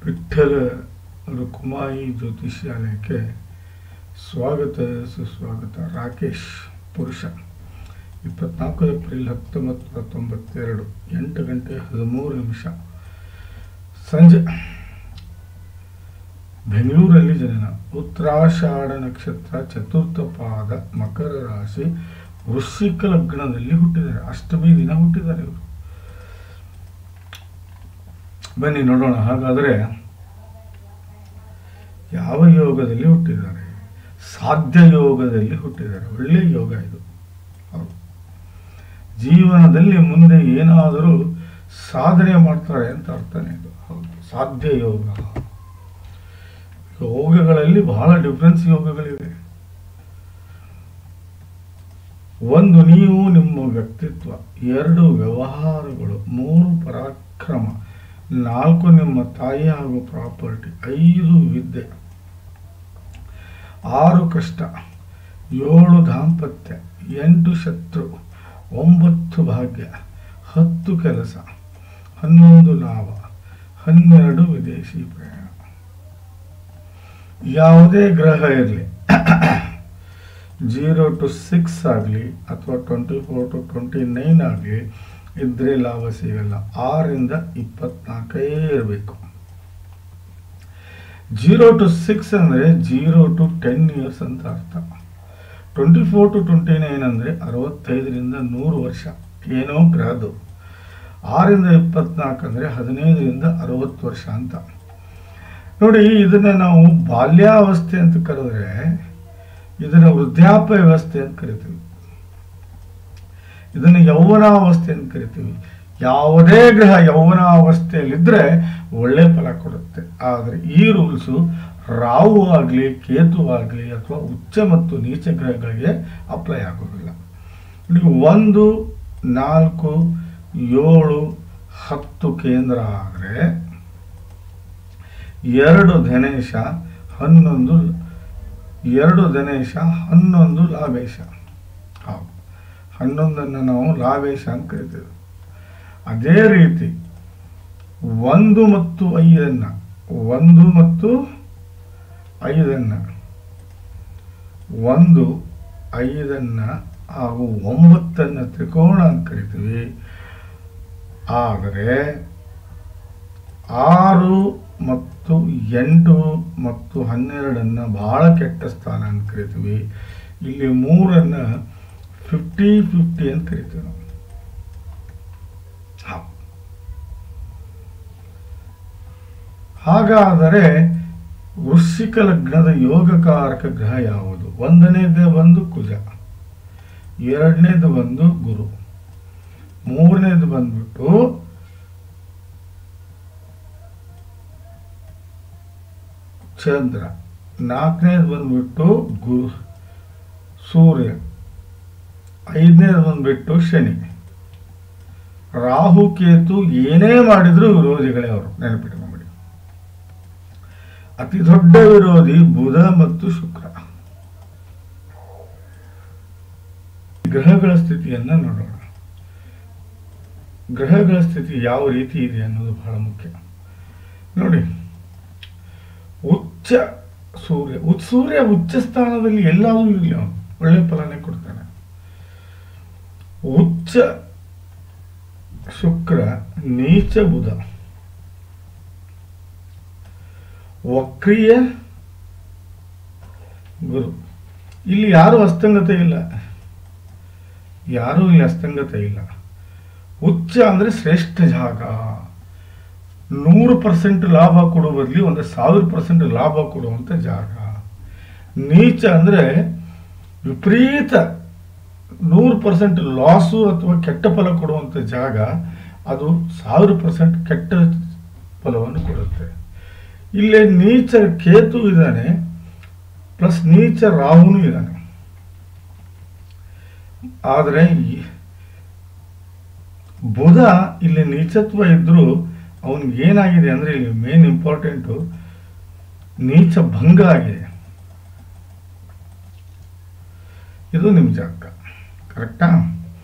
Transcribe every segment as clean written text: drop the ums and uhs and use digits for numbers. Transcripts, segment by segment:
ವಿಠ್ಠಲ ರುಕ್ಮಾಯಿ ಜ್ಯೋತಿಷ್ಯಾಲಯಕ್ಕೆ ಸ್ವಾಗತ ಸುಸ್ವಾಗತ. ರಾಕೇಶ್, ಪುರುಷ, 24 ಏಪ್ರಿಲ್ 1992, 8 ಗಂಟೆ 13 ನಿಮಿಷ ಸಂಜೆ. ಬೆಂಗಳೂರಲ್ಲಿ ಜನನ. ಉತ್ತರಾಷಾಢ ನಕ್ಷತ್ರ, ಚತುರ್ಥ ಪಾದ, ಮಕರ ರಾಶಿ, ವೃಶ್ಚಿಕ ಲಗ್ನದಲ್ಲಿ ಹುಟ್ಟಿದ್ದಾರೆ. ಅಷ್ಟಮಿ ದಿನ ಹುಟ್ಟಿದ್ದಾರೆ ಇವರು. ಬನ್ನಿ ನೋಡೋಣ. ಹಾಗಾದರೆ ಯಾವ ಯೋಗದಲ್ಲಿ ಹುಟ್ಟಿದ್ದಾರೆ? ಸಾಧ್ಯ ಯೋಗದಲ್ಲಿ ಹುಟ್ಟಿದ್ದಾರೆ. ಒಳ್ಳೆಯ ಯೋಗ ಇದು. ಹೌದು, ಜೀವನದಲ್ಲಿ ಮುಂದೆ ಏನಾದರೂ ಸಾಧನೆ ಮಾಡ್ತಾರೆ ಅಂತ ಅರ್ಥನೇ ಇದು. ಹೌದು, ಸಾಧ್ಯ ಯೋಗ. ಯೋಗಗಳಲ್ಲಿ ಬಹಳ ಡಿಫ್ರೆನ್ಸ್ ಯೋಗಗಳಿವೆ. ಒಂದು, ನೀವು ನಿಮ್ಮ ವ್ಯಕ್ತಿತ್ವ. 2 ವ್ಯವಹಾರಗಳು. 3 ಪರಾಕ್ರಮ. 4 ನಿಮ್ಮ ತಾಯಿ ಹಾಗೂ ಪ್ರಾಪರ್ಟಿ. 5 ವಿದ್ಯೆ. 6 ಕಷ್ಟ. 7 ದಾಂಪತ್ಯ. 8 ಶತ್ರು. 9 ಭಾಗ್ಯ. 10 ಕೆಲಸ. 11 ಲಾಭ. 12 ವಿದೇಶಿ ಪ್ರಯಾಣ. ಯಾವುದೇ ಗ್ರಹ ಇರಲಿ, 0 to 6 ಆಗಲಿ ಅಥವಾ 24 to 29 ಆಗಲಿ ಇದ್ರೆ ಲಾಭ ಸಿಗಲ್ಲ. 6 ರಿಂದ 24 ಇರಬೇಕು. 0 to 6 ಅಂದರೆ 0 to 10 years ಅಂತ ಅರ್ಥ. 24 to 29 ಅಂದರೆ 65 ರಿಂದ 100 ವರ್ಷ. ಏನೋ ಗ್ರಹದು. 6 ರಿಂದ 24 ಅಂದರೆ 15 ರಿಂದ 60 ವರ್ಷ ಅಂತ ನೋಡಿ. ಇದನ್ನ ನಾವು ಬಾಲ್ಯಾವಸ್ಥೆ ಅಂತ ಕರೆದ್ರೆ, ಇದನ್ನ ವೃದ್ಧಾಪ್ಯ ವ್ಯವಸ್ಥೆ ಅಂತ ಕರಿತೀವಿ. ಇದನ್ನು ಯೌವನಾವಸ್ಥೆ ಅಂತ ಕರಿತೀವಿ. ಯಾವುದೇ ಗ್ರಹ ಯೌವನಾವಸ್ಥೆಯಲ್ಲಿದ್ದರೆ ಒಳ್ಳೆ ಫಲ ಕೊಡುತ್ತೆ. ಆದರೆ ಈ ರೂಲ್ಸು ರಾಹು ಆಗಲಿ, ಕೇತು ಆಗಲಿ ಅಥವಾ ಉಚ್ಚ ಮತ್ತು ನೀಚ ಗ್ರಹಗಳಿಗೆ ಅಪ್ಲೈ ಆಗೋದಿಲ್ಲ. 1, 4, 7, 10 ಕೇಂದ್ರ ಆದರೆ 2 ಧನೇಶ, 11 ಲಾಭೇಶ. ಹೌದು, 11 ನಾವು ಲಾಭೇಶ ಅಂತ ಕರಿತೇವೆ. ಅದೇ ರೀತಿ 1 ಮತ್ತು 5 1 ಮತ್ತು 5 1, 5 ಹಾಗೂ 9 ತ್ರಿಕೋಣ ಅಂತ ಕರಿತೀವಿ. ಆದರೆ 6 ಮತ್ತು 8 ಮತ್ತು 12 ಬಹಳ ಕೆಟ್ಟ ಸ್ಥಾನ ಅಂತ ಕರಿತೀವಿ. ಇಲ್ಲಿ 3 50-50 ಅಂತ ಕರಿತೀವಿ ನಾವು. ಹಾಗಾದರೆ ವೃಶ್ಚಿಕ ಲಗ್ನದ ಯೋಗಕಾರಕ ಗ್ರಹ ಯಾವುದು? 1ನೇದು ಬಂದು ಕುಜ, 2ನೇದು ಬಂದು ಗುರು, 3ನೇದು ಬಂದ್ಬಿಟ್ಟು ಚಂದ್ರ, 4ನೇದು ಬಂದ್ಬಿಟ್ಟು ಸೂರ್ಯ, 5ನೇದು ಬಂದ್ಬಿಟ್ಟು ಶನಿ. ರಾಹು ಕೇತು ಏನೇ ಮಾಡಿದ್ರು ವಿರೋಧಿಗಳೇ ಅವರು, ನೆನಪಿಟ್ಕೊಂಡ್ಬಿಡಿ. ಅತಿ ದೊಡ್ಡ ವಿರೋಧಿ ಬುಧ ಮತ್ತು ಶುಕ್ರ. ಗ್ರಹಗಳ ಸ್ಥಿತಿಯನ್ನ ನೋಡೋಣ. ಗ್ರಹಗಳ ಸ್ಥಿತಿ ಯಾವ ರೀತಿ ಇದೆ ಅನ್ನೋದು ಬಹಳ ಮುಖ್ಯ. ನೋಡಿ, ಸೂರ್ಯ ಉಚ್ಚ ಸ್ಥಾನದಲ್ಲಿ ಎಲ್ಲಾದರೂ ಇರಲಿ, ಅವನು ಒಳ್ಳೆ ಫಲನೇ ಕೊಡ್ತಾನೆ. ಉಚ್ಚ ಶುಕ್ರ, ನೀಚ ಬುಧ, ವಕ್ರೀಯ ಗುರು. ಇಲ್ಲಿ ಯಾರು ಅಸ್ತಂಗತೆ ಇಲ್ಲ, ಯಾರೂ ಇಲ್ಲಿ ಅಸ್ತಂಗತೆ ಇಲ್ಲ. ಉಚ್ಚ ಅಂದ್ರೆ ಶ್ರೇಷ್ಠ ಜಾಗ. 100% ಲಾಭ ಕೊಡುವ ಬದಲಿ 1000% ಲಾಭ ಕೊಡುವಂತ ಜಾಗ. ನೀಚ ಅಂದ್ರೆ ವಿಪರೀತ 100% ಲಾಸು ಅಥವಾ ಕೆಟ್ಟ ಫಲ ಕೊಡುವಂತ ಜಾಗ. ಅದು 1000% ಕೆಟ್ಟ ಫಲವನ್ನು ಕೊಡುತ್ತೆ. ಇಲ್ಲೇ ನೀಚ ಕೇತು ಇದ್ದಾನೆ, ಪ್ಲಸ್ ನೀಚ ರಾಹುನು ಇದ್ದಾನೆ. ಆದರೆ ಬುಧ ಇಲ್ಲಿ ನೀಚತ್ವ ಇದ್ರೂ ಅವನಿಗೆ ಏನಾಗಿದೆ ಅಂದ್ರೆ, ಇಲ್ಲಿ ಮೇನ್ ಇಂಪಾರ್ಟೆಂಟು ನೀಚ ಭಂಗ ಆಗಿದೆ. ಇದು ನಿಮ್ಮ ಜಾತಕ, ಕರೆಕ್ಟಾ?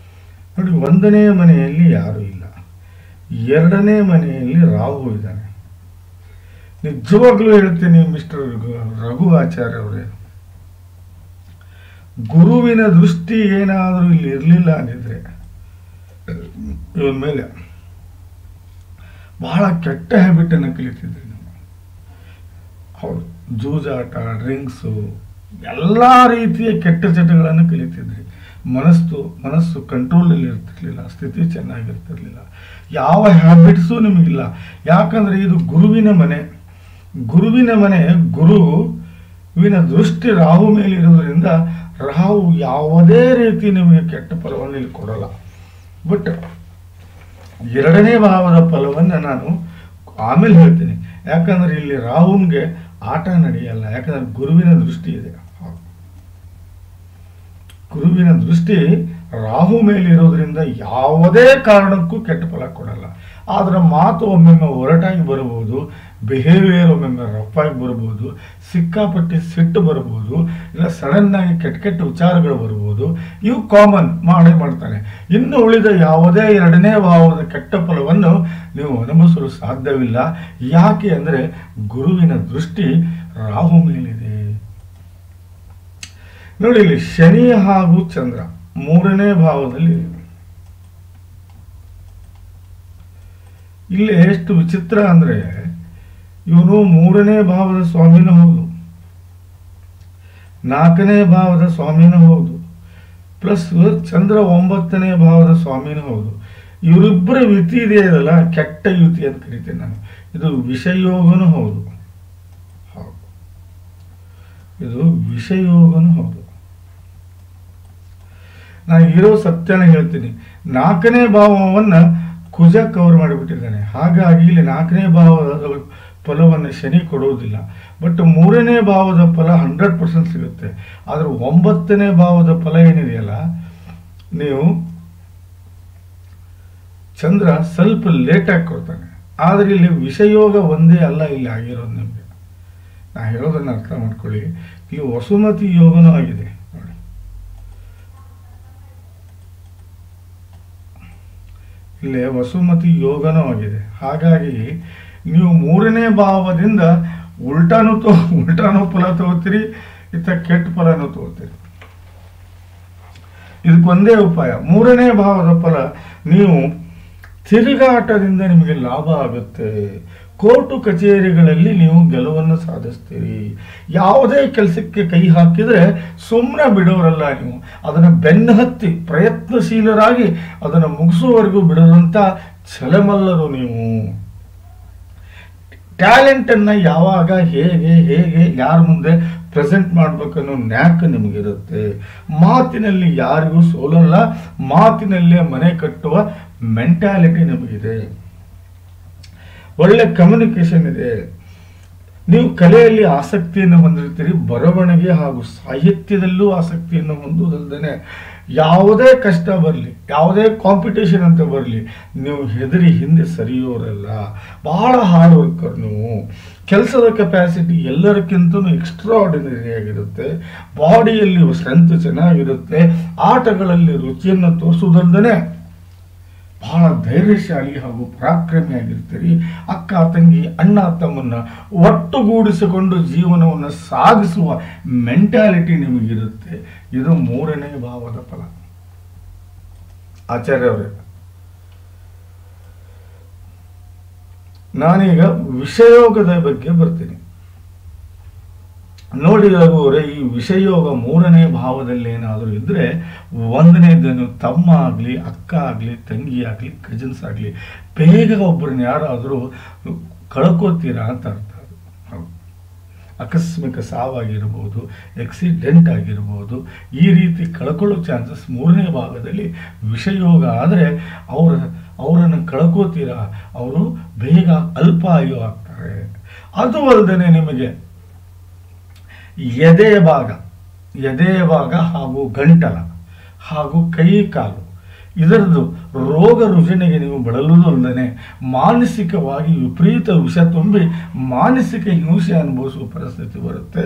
ನೋಡಿ, 1ನೇ ಮನೆಯಲ್ಲಿ ಯಾರೂ ಇಲ್ಲ, 2ನೇ ಮನೆಯಲ್ಲಿ ರಾಹು ಇದ್ದಾನೆ, ನಿಜವಾಗ್ಲೂ ಹೇಳ್ತೀನಿ ಮಿಸ್ಟರ್ ರಘು ಆಚಾರ್ಯ ಅವರೇ, ಗುರುವಿನ ದೃಷ್ಟಿ ಏನಾದರೂ ಇಲ್ಲಿ ಇರಲಿಲ್ಲ ಅಂದಿದ್ರೆ ಇವನ ಮೇಲೆ ಬಹಳ ಕೆಟ್ಟ ಹ್ಯಾಬಿಟನ್ನು ಕಲಿತಿದ್ರಿ ನೀವು. ಹೌದು, ಜೂಜಾಟ, ಡ್ರಿಂಕ್ಸು, ಎಲ್ಲ ರೀತಿಯ ಕೆಟ್ಟ ಚಟಗಳನ್ನು ಕಲಿತಿದ್ರಿ. ಮನಸ್ಸು ಕಂಟ್ರೋಲಲ್ಲಿ ಇರ್ತಿರ್ಲಿಲ್ಲ, ಸ್ಥಿತಿ ಚೆನ್ನಾಗಿರ್ತಿರ್ಲಿಲ್ಲ, ಯಾವ ಹ್ಯಾಬಿಟ್ಸು ನಿಮಗಿಲ್ಲ. ಯಾಕಂದರೆ ಇದು ಗುರುವಿನ ಮನೆ. ಗುರುವಿನ ದೃಷ್ಟಿ ರಾಹು ಮೇಲೆ ಇರೋದ್ರಿಂದ ರಾಹು ಯಾವುದೇ ರೀತಿ ನಿಮಗೆ ಕೆಟ್ಟ ಫಲವನ್ನು ಇಲ್ಲಿ ಕೊಡಲ್ಲ. ಬಟ್ ಎರಡನೇ ಭಾವದ ಫಲವನ್ನು ನಾನು ಆಮೇಲೆ ಹೇಳ್ತೀನಿ. ಯಾಕಂದ್ರೆ ಇಲ್ಲಿ ರಾಹುನ್ಗೆ ಆಟ ನಡೆಯಲ್ಲ. ಯಾಕಂದ್ರೆ ಗುರುವಿನ ದೃಷ್ಟಿ ಇದೆ. ಗುರುವಿನ ದೃಷ್ಟಿ ರಾಹು ಮೇಲೆ ಇರೋದ್ರಿಂದ ಯಾವುದೇ ಕಾರಣಕ್ಕೂ ಕೆಟ್ಟ ಫಲ ಕೊಡಲ್ಲ. ಆದ್ರೆ ಮಾತು ಒಮ್ಮೊಮ್ಮೆ ಒರಟಾಗಿ ಬರಬಹುದು, ಬಿಹೇವಿಯರ್ ಒಮ್ಮೊಮ್ಮೆ ರಫ್ ಆಗಿ ಬರ್ಬೋದು, ಸಿಕ್ಕಾಪಟ್ಟಿ ಸಿಟ್ಟು ಬರ್ಬೋದು, ಇಲ್ಲ ಸಡನ್ ಆಗಿ ಕೆಟ್ಟ ವಿಚಾರಗಳು ಬರ್ಬೋದು. ಇವು ಕಾಮನ್ ಮಾಡ್ತಾನೆ. ಇನ್ನು ಉಳಿದ ಯಾವುದೇ ಎರಡನೇ ಭಾವದ ಕೆಟ್ಟ ಫಲವನ್ನು ನೀವು ಅನುಭವಿಸಲು ಸಾಧ್ಯವಿಲ್ಲ. ಯಾಕೆ ಅಂದರೆ ಗುರುವಿನ ದೃಷ್ಟಿ ರಾಹು ಮೇಲಿದೆ. ನೋಡಿ, ಇಲ್ಲಿ ಶನಿ ಹಾಗೂ ಚಂದ್ರ ಮೂರನೇ ಭಾವದಲ್ಲಿ. ಇಲ್ಲಿ ಎಷ್ಟು ವಿಚಿತ್ರ ಅಂದ್ರೆ, ಇವನು ಮೂರನೇ ಭಾವದ ಸ್ವಾಮಿನೂ ಹೌದು, ನಾಲ್ಕನೇ ಭಾವದ ಸ್ವಾಮಿನೂ ಹೌದು, ಪ್ಲಸ್ ಚಂದ್ರ 9ನೇ ಭಾವದ ಸ್ವಾಮಿನೂ ಹೌದು. ಇವರಿಬ್ಬರ ಯುತಿ ಇದೆಯಲ್ಲ, ಕೆಟ್ಟ ಯುತಿ ಅಂತ ಕರಿತೇನೆ ನಾನು. ಇದು ವಿಷಯೋಗನೂ ಹೌದು, ಇದು ವಿಷಯೋಗನೂ ಹೌದು. ನಾನು ಇರೋ ಸತ್ಯನ ಹೇಳ್ತೀನಿ. 4ನೇ ಭಾವವನ್ನ ಕುಜ ಕವರ್ ಮಾಡಿಬಿಟ್ಟಿದ್ದಾನೆ. ಹಾಗಾಗಿ ಇಲ್ಲಿ 4ನೇ ಭಾವದ ಫಲವನ್ನು ಶನಿ ಕೊಡುವುದಿಲ್ಲ. ಬಟ್ 3ನೇ ಭಾವದ ಫಲ 100% ಸಿಗುತ್ತೆ. ಆದ್ರೆ 9ನೇ ಭಾವದ ಫಲ ಏನಿದೆಯಲ್ಲ, ನೀವು ಚಂದ್ರ ಸ್ವಲ್ಪ ಲೇಟಾಗಿ ಕೊಡ್ತಾನೆ. ಆದ್ರೆ ಇಲ್ಲಿ ವಿಷಯೋಗ ಒಂದೇ ಅಲ್ಲ ಇಲ್ಲಿ ಆಗಿರೋದು. ನಿಮಗೆ ನಾ ಹೇಳೋದನ್ನ ಅರ್ಥ ಮಾಡ್ಕೊಳ್ಳಿ. ಇಲ್ಲಿ ವಸುಮತಿ ಯೋಗನೂ ಆಗಿದೆ ನೋಡಿ. ಇಲ್ಲಿ ವಸುಮತಿ ಯೋಗನೂ ಆಗಿದೆ. ಹಾಗಾಗಿ ನೀವು 3ನೇ ಭಾವದಿಂದ ಉಲ್ಟಾನು ಫಲ ತಗೋತೀರಿ, ಇತ್ತ ಕೆಟ್ಟ ಫಲನೂ ತಗೋತೀರಿ. ಇದಕ್ಕೊಂದೇ ಉಪಾಯ. 3ನೇ ಭಾವದ ಫಲ, ನೀವು ತಿರುಗಾಟದಿಂದ ನಿಮಗೆ ಲಾಭ ಆಗುತ್ತೆ. ಕೋರ್ಟು ಕಚೇರಿಗಳಲ್ಲಿ ನೀವು ಗೆಲುವನ್ನು ಸಾಧಿಸ್ತೀರಿ. ಯಾವುದೇ ಕೆಲಸಕ್ಕೆ ಕೈ ಹಾಕಿದರೆ ಸುಮ್ಮನೆ ಬಿಡೋರಲ್ಲ ನೀವು. ಅದನ್ನು ಬೆನ್ನು ಹತ್ತಿ ಪ್ರಯತ್ನಶೀಲರಾಗಿ ಅದನ್ನು ಮುಗಿಸುವವರೆಗೂ ಬಿಡದಂತ ಛಲಮಲ್ಲರು ನೀವು. ಟ್ಯಾಲೆಂಟನ್ನು ಯಾವಾಗ ಹೇಗೆ ಯಾರ ಮುಂದೆ ಪ್ರೆಸೆಂಟ್ ಮಾಡ್ಬೇಕನ್ನೋ ನ್ಯಾಕ್ ನಿಮಗಿರುತ್ತೆ. ಮಾತಿನಲ್ಲಿ ಯಾರಿಗೂ ಸೋಲಲ್ಲ, ಮಾತಿನಲ್ಲೇ ಮನೆ ಕಟ್ಟುವ ಮೆಂಟಾಲಿಟಿ ನಿಮಗಿದೆ. ಒಳ್ಳೆ ಕಮ್ಯುನಿಕೇಶನ್ ಇದೆ. ನೀವು ಕಲೆಯಲ್ಲಿ ಆಸಕ್ತಿಯನ್ನು ಹೊಂದಿರ್ತೀರಿ. ಬರವಣಿಗೆ ಹಾಗೂ ಸಾಹಿತ್ಯದಲ್ಲೂ ಆಸಕ್ತಿಯನ್ನು ಹೊಂದುವುದಲ್ಲದೆ ಯಾವುದೇ ಕಷ್ಟ ಬರಲಿ, ಯಾವುದೇ ಕಾಂಪಿಟೇಷನ್ ಅಂತ ಬರಲಿ, ನೀವು ಹೆದರಿ ಹಿಂದೆ ಸರಿಯೋರಲ್ಲ. ಬಹಳ ಹಾರ್ಡ್ ವರ್ಕರ್ ನೀವು. ಕೆಲಸದ ಕೆಪಾಸಿಟಿ ಎಲ್ಲರಿಗಿಂತಲೂ ಎಕ್ಸ್ಟ್ರಾಆರ್ಡಿನರಿ ಆಗಿರುತ್ತೆ. ಬಾಡಿಯಲ್ಲಿ ಸ್ಟ್ರೆಂತ್ ಚೆನ್ನಾಗಿರುತ್ತೆ. ಆಟಗಳಲ್ಲಿ ರುಚಿಯನ್ನು ತೋರಿಸುವುದಲ್ಲದೆ ಬಹಳ ಧೈರ್ಯಶಾಲಿ ಹಾಗೂ ಪರಾಕ್ರಮಿಯಾಗಿರ್ತೀರಿ. ಅಕ್ಕ ತಂಗಿ, ಅಣ್ಣ ತಮ್ಮನ್ನ ಒಟ್ಟುಗೂಡಿಸಿಕೊಂಡು ಜೀವನವನ್ನು ಸಾಗಿಸುವ ಮೆಂಟಾಲಿಟಿ ನಿಮಗಿರುತ್ತೆ. ಇದು 3ನೇ ಭಾವದ ಫಲ. ಆಚಾರ್ಯ ಅವರೇ, ನಾನೀಗ ವಿಷಯೋಗದ ಬಗ್ಗೆ ಬರ್ತೀನಿ. ನೋಡಿ ರಘುವರೇ, ಈ ವಿಷಯೋಗ 3ನೇ ಭಾವದಲ್ಲಿ ಏನಾದರೂ ಇದ್ರೆ, 1ನೇದನ್ನು ತಮ್ಮ ಆಗಲಿ, ಅಕ್ಕ ಆಗಲಿ, ತಂಗಿ ಆಗಲಿ, ಕಜಿನ್ಸ್ ಆಗಲಿ, ಬೇಗ ಒಬ್ಬರನ್ನ ಯಾರಾದರೂ ಕಳ್ಕೋತೀರಾ ಅಂತ ಅರ್ಥ. ಆಕಸ್ಮಿಕ ಸಾವಾಗಿರ್ಬೋದು, ಆಕ್ಸಿಡೆಂಟ್ ಆಗಿರ್ಬೋದು, ಈ ರೀತಿ ಕಳ್ಕೊಳ್ಳೋ ಚಾನ್ಸಸ್ 3ನೇ ಭಾಗದಲ್ಲಿ ವಿಷಯೋಗ ಆದರೆ ಅವರನ್ನು ಕಳ್ಕೋತೀರಾ. ಅವರು ಬೇಗ ಅಲ್ಪಾಯು ಆಗ್ತಾರೆ. ಅದು ಅಲ್ಲದೆ ನಿಮಗೆ ಎದೆಯ ಭಾಗ ಹಾಗೂ ಗಂಟಲ ಹಾಗೂ ಕೈ ಕಾಲು ಇದರದ್ದು ರೋಗ ರುಜಿನಿಗೆ ನೀವು ಬಳಲುವುದಲ್ಲದೆ ಮಾನಸಿಕವಾಗಿ ವಿಪರೀತ ವಿಷ ತುಂಬಿ ಮಾನಸಿಕ ಹಿಂಸೆ ಅನುಭವಿಸುವ ಪರಿಸ್ಥಿತಿ ಬರುತ್ತೆ.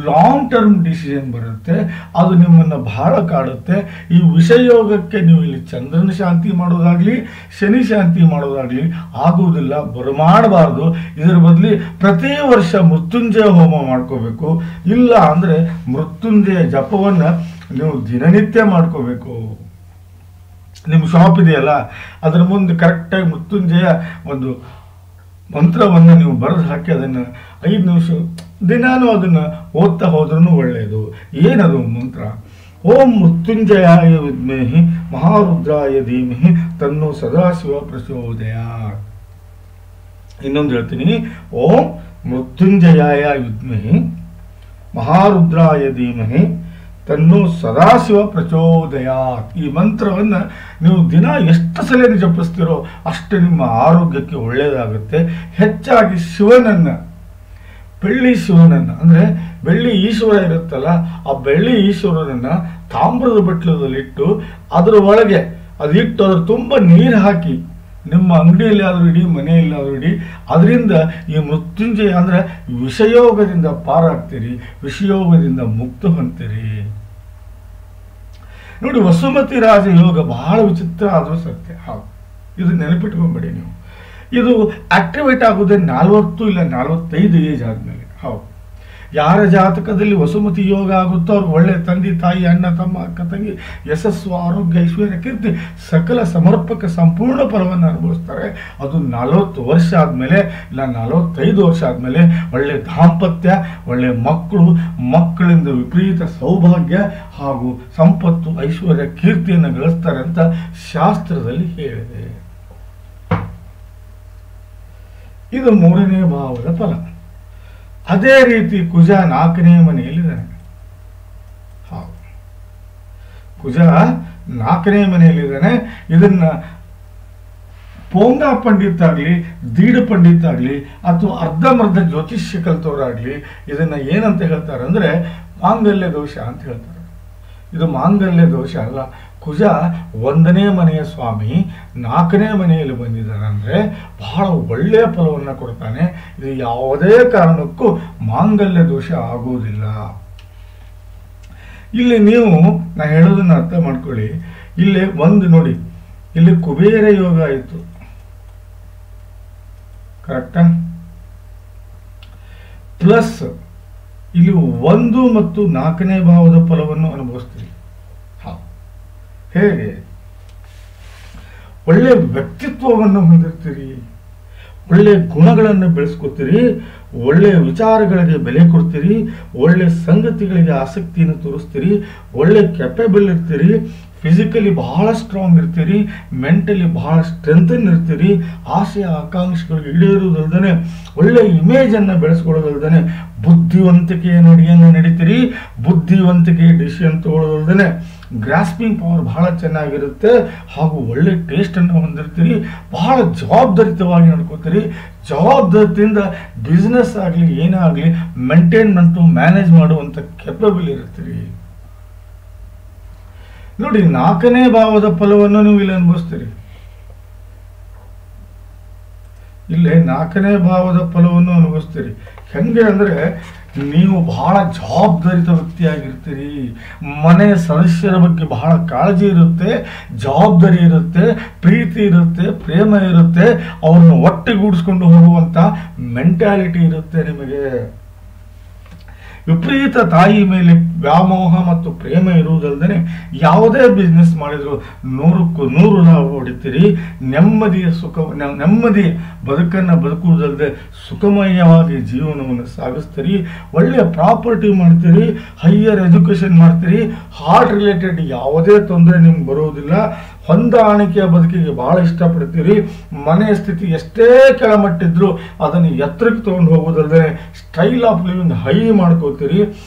ಲಾಂಗ್ ಟರ್ಮ್ ಡಿಸಿಷನ್ ಬರುತ್ತೆ, ಅದು ನಿಮ್ಮನ್ನು ಬಹಳ ಕಾಡುತ್ತೆ. ಈ ವಿಷಯೋಗಕ್ಕೆ ನೀವು ಇಲ್ಲಿ ಚಂದ್ರನ ಶಾಂತಿ ಮಾಡೋದಾಗ್ಲಿ ಶನಿ ಶಾಂತಿ ಮಾಡೋದಾಗ್ಲಿ ಆಗುವುದಿಲ್ಲ, ಬರಮಾಡಬಾರ್ದು. ಇದರ ಬದಲಿ ಪ್ರತಿ ವರ್ಷ ಮೃತ್ಯುಂಜಯ ಹೋಮ ಮಾಡ್ಕೋಬೇಕು. ಇಲ್ಲ ಅಂದರೆ ಮೃತ್ಯುಂಜಯ ಜಪವನ್ನು ನೀವು ದಿನನಿತ್ಯ ಮಾಡ್ಕೋಬೇಕು. ನಿಮ್ಮ ಶಾಪ್ ಇದೆಯಲ್ಲ ಅದರ ಮುಂದೆ ಕರೆಕ್ಟಾಗಿ ಮೃತ್ಯುಂಜಯ ಒಂದು ಮಂತ್ರವನ್ನು ನೀವು ಬರೆದು ಹಾಕಿ ಅದನ್ನು 5 ನಿಮಿಷ ದಿನಾನು ಅದನ್ನು ಓದ್ತಾ ಹೋದ್ರೂ ಒಳ್ಳೆಯದು. ಏನದು ಮಂತ್ರ? ಓಂ ಮೃತ್ಯುಂಜಯಾಯ ವಿದ್ಮಹಿ ಮಹಾರುದ್ರಾಯ ಧೀಮಹಿ ತನ್ನೋ ಸದಾಶಿವ ಪ್ರಚೋದಯಾತ್. ಇನ್ನೊಂದು ಹೇಳ್ತೀನಿ, ಓಂ ಮೃತ್ಯುಂಜಯಾಯ ವಿದ್ಮಹಿ ಮಹಾರುದ್ರಾಯ ಧೀಮಹಿ ತನ್ನೋ ಸದಾಶಿವ ಪ್ರಚೋದಯಾತ್. ಈ ಮಂತ್ರವನ್ನು ನೀವು ದಿನ ಎಷ್ಟು ಸಲ ಜಪಿಸ್ತೀರೋ ಅಷ್ಟು ನಿಮ್ಮ ಆರೋಗ್ಯಕ್ಕೆ ಒಳ್ಳೆಯದಾಗುತ್ತೆ. ಹೆಚ್ಚಾಗಿ ಶಿವನನ್ನು, ಬೆಳ್ಳಿ ಶಿವನನ್ನು ಅಂದರೆ ಬೆಳ್ಳಿ ಈಶ್ವರ ಇರುತ್ತಲ್ಲ, ಆ ಬೆಳ್ಳಿ ಈಶ್ವರನನ್ನು ತಾಮ್ರದ ಬಟ್ಲದಲ್ಲಿಟ್ಟು ಅದರ ಒಳಗೆ ಅದಿಟ್ಟು ಅದ್ರ ತುಂಬ ನೀರು ಹಾಕಿ ನಿಮ್ಮ ಅಂಗಡಿಯಲ್ಲಿ ಆದರೂ ಇಡಿ ಮನೆಯಲ್ಲಿ ಆದರೂ ಇಡಿ, ಅದರಿಂದ ಈ ಮೃತ್ಯುಂಜಯ ಅಂದರೆ ವಿಷಯೋಗದಿಂದ ಪಾರಾಗ್ತೀರಿ, ವಿಷಯೋಗದಿಂದ ಮುಕ್ತ ಹೊಂತೀರಿ. ನೋಡಿ, ವಸುಮತಿ ರಾಜ ಯೋಗ ಬಹಳ ವಿಚಿತ್ರ ಆದರೂ ಸತ್ಯ. ಹೌದು, ಇದು ನೆನಪಿಟ್ಕೊಂಬೇಡಿ ನೀವು. ಇದು ಆಕ್ಟಿವೇಟ್ ಆಗೋದೇ 40 ಇಲ್ಲ 45 ಏಜ್ ಆದಮೇಲೆ. ಹೌದು, ಯಾರ ಜಾತಕದಲ್ಲಿ ವಸುಮತಿ ಯೋಗ ಆಗುತ್ತೋ ಅವ್ರು ಒಳ್ಳೆ ತಂದೆ ತಾಯಿ ಅಣ್ಣ ತಮ್ಮ ಅಕ್ಕ ತಂಗಿ ಯಶಸ್ಸು ಆರೋಗ್ಯ ಐಶ್ವರ್ಯ ಕೀರ್ತಿ ಸಕಲ ಸಮರ್ಪಕ ಸಂಪೂರ್ಣ ಫಲವನ್ನು ಅನುಭವಿಸ್ತಾರೆ. ಅದು 40 ವರ್ಷ ಆದಮೇಲೆ ಇಲ್ಲ 45 ವರ್ಷ ಆದಮೇಲೆ ಒಳ್ಳೆ ದಾಂಪತ್ಯ, ಒಳ್ಳೆ ಮಕ್ಕಳು, ಮಕ್ಕಳಿಂದ ವಿಪರೀತ ಸೌಭಾಗ್ಯ ಹಾಗೂ ಸಂಪತ್ತು ಐಶ್ವರ್ಯ ಕೀರ್ತಿಯನ್ನು ಗಳಿಸ್ತಾರೆ ಅಂತ ಶಾಸ್ತ್ರದಲ್ಲಿ ಹೇಳಿದೆ. ಇದು 3ನೇ ಭಾವದ ಫಲ. ಅದೇ ರೀತಿ ಕುಜ 4ನೇ ಮನೆಯಲ್ಲಿದ್ದಾನೆ. ಹೌದು, ಕುಜ 4ನೇ ಮನೆಯಲ್ಲಿದ್ದಾನೆ. ಇದನ್ನ ಪೋಂಗ ಪಂಡಿತ ಆಗಲಿ, ದೀಡ ಪಂಡಿತ ಆಗಲಿ ಅಥವಾ ಅರ್ಧಮರ್ಧ ಜ್ಯೋತಿಷ್ಯ ಕಲಿತವರಾಗಲಿ ಇದನ್ನ ಏನಂತ ಹೇಳ್ತಾರೆ ಅಂದರೆ ಮಾಂಗಲ್ಯ ದೋಷ ಅಂತ ಹೇಳ್ತಾರೆ. ಇದು ಮಾಂಗಲ್ಯ ದೋಷ ಅಲ್ಲ. ಕುಜ 1ನೇ ಮನೆಯ ಸ್ವಾಮಿ 4ನೇ ಮನೆಯಲ್ಲಿ ಬಂದಿದ್ದಾನೆ ಅಂದರೆ ಬಹಳ ಒಳ್ಳೆಯ ಫಲವನ್ನು ಕೊಡ್ತಾನೆ. ಇದು ಯಾವುದೇ ಕಾರಣಕ್ಕೂ ಮಾಂಗಲ್ಯ ದೋಷ ಆಗುವುದಿಲ್ಲ. ಇಲ್ಲಿ ನೀವು ನಾ ಹೇಳೋದನ್ನ ಅರ್ಥ ಮಾಡ್ಕೊಳ್ಳಿ. ಇಲ್ಲಿ ಒಂದು ನೋಡಿ, ಇಲ್ಲಿ ಕುಬೇರ ಯೋಗ ಆಯಿತು, ಕರೆಕ್ಟಾ? ಪ್ಲಸ್ ಇಲ್ಲಿ 1 ಮತ್ತು 4ನೇ ಭಾವದ ಫಲವನ್ನು ಅನುಭವಿಸ್ತೀರಿ. ಹೇಗೆ? ಒಳ್ಳೆ ವ್ಯಕ್ತಿತ್ವವನ್ನು ಹೊಂದಿರ್ತೀರಿ, ಒಳ್ಳೆ ಗುಣಗಳನ್ನು ಬೆಳೆಸ್ಕೊತೀರಿ, ಒಳ್ಳೆ ವಿಚಾರಗಳಿಗೆ ಬೆಲೆ ಕೊಡ್ತೀರಿ, ಒಳ್ಳೆ ಸಂಗತಿಗಳಿಗೆ ಆಸಕ್ತಿಯನ್ನು ತೋರಿಸ್ತೀರಿ, ಒಳ್ಳೆ ಕೆಪೇಬಲ್ ಇರ್ತೀರಿ, ಫಿಸಿಕಲಿ ಬಹಳ ಸ್ಟ್ರಾಂಗ್ ಇರ್ತೀರಿ, ಮೆಂಟಲಿ ಬಹಳ ಸ್ಟ್ರೆಂಥನ್ ಇರ್ತೀರಿ, ಆಸೆ ಆಕಾಂಕ್ಷೆಗಳು ಈಡೇರುವುದಲ್ದೇ ಒಳ್ಳೆ ಇಮೇಜನ್ನು ಬೆಳೆಸ್ಕೊಳ್ಳೋದಲ್ದೇ ಬುದ್ಧಿವಂತಿಕೆಯ ನಡೆಯನ್ನು ನಡೀತೀರಿ, ಬುದ್ಧಿವಂತಿಕೆ ಡಿಸಿಷನ್ ತಗೊಳ್ಳೋದಲ್ದೇ ಗ್ರಾಸ್ಪಿಂಗ್ ಪವರ್ ಬಹಳ ಚೆನ್ನಾಗಿರುತ್ತೆ ಹಾಗೂ ಒಳ್ಳೆ ಟೇಸ್ಟನ್ನು ಹೊಂದಿರ್ತೀರಿ, ಬಹಳ ಜವಾಬ್ದಾರಿತವಾಗಿ ನಡ್ಕೋತೀರಿ. ಜವಾಬ್ದಾರಿಯಿಂದ ಬಿಸ್ನೆಸ್ ಆಗಲಿ ಏನೇ ಆಗಲಿ ಮೇಂಟೈನ್ಮೆಂಟು ಮ್ಯಾನೇಜ್ ಮಾಡುವಂಥ ಕೆಪಬಲ್ ಇರ್ತೀರಿ. ನೋಡಿ, 4ನೇ ಭಾವದ ಫಲವನ್ನು ನೀವು ಇಲ್ಲಿ ಅನುಭವಿಸ್ತೀರಿ. ಇಲ್ಲೇ 4ನೇ ಭಾವದ ಫಲವನ್ನು ಅನುಭವಿಸ್ತೀರಿ. ಹೆಂಗೆ ಅಂದರೆ ನೀವು ಬಹಳ ಜವಾಬ್ದಾರಿತ ವ್ಯಕ್ತಿಯಾಗಿರ್ತೀರಿ. ಮನೆಯ ಸದಸ್ಯರ ಬಗ್ಗೆ ಬಹಳ ಕಾಳಜಿ ಇರುತ್ತೆ, ಜವಾಬ್ದಾರಿ ಇರುತ್ತೆ, ಪ್ರೀತಿ ಇರುತ್ತೆ, ಪ್ರೇಮ ಇರುತ್ತೆ, ಅವ್ರನ್ನ ಒಟ್ಟೆಗೂಡಿಸ್ಕೊಂಡು ಹೋಗುವಂಥ ಮೆಂಟ್ಯಾಲಿಟಿ ಇರುತ್ತೆ ನಿಮಗೆ. ವಿಪರೀತ ತಾಯಿ ಮೇಲೆ ವ್ಯಾಮೋಹ ಮತ್ತು ಪ್ರೇಮ ಇರುವುದಲ್ಲದೆ ಯಾವುದೇ ಬಿಸ್ನೆಸ್ ಮಾಡಿದ್ರು 100ಕ್ಕೂ 100 ಲಾಭ ಹೊಡಿತೀರಿ. ನೆಮ್ಮದಿಯ ನೆಮ್ಮದಿ ಬದುಕನ್ನು ಬದುಕುವುದಲ್ಲದೆ ಸುಖಮಯವಾಗಿ ಜೀವನವನ್ನು ಸಾಗಿಸ್ತೀರಿ. ಒಳ್ಳೆಯ ಪ್ರಾಪರ್ಟಿ ಮಾಡ್ತೀರಿ, ಹೈಯರ್ ಎಜುಕೇಷನ್ ಮಾಡ್ತೀರಿ. ಹಾರ್ಟ್ ರಿಲೇಟೆಡ್ ಯಾವುದೇ ತೊಂದರೆ ನಿಮ್ಗೆ ಬರುವುದಿಲ್ಲ. ಹೊಂದಾಣಿಕೆಯ ಬದುಕಿಗೆ ಬಹಳ ಇಷ್ಟಪಡ್ತೀರಿ. ಮನೆಯ ಸ್ಥಿತಿ ಎಷ್ಟೇ ಕೆಳಮಟ್ಟಿದ್ರು ಅದನ್ನು ಎತ್ತರಕ್ಕೆ ತೊಗೊಂಡು ಹೋಗೋದಲ್ಲದೆ ಸ್ಟೈಲ್ ಆಫ್ ಲಿವಿಂಗ್ ಹೈ ಮಾಡ್ಕೋತೀರಿ.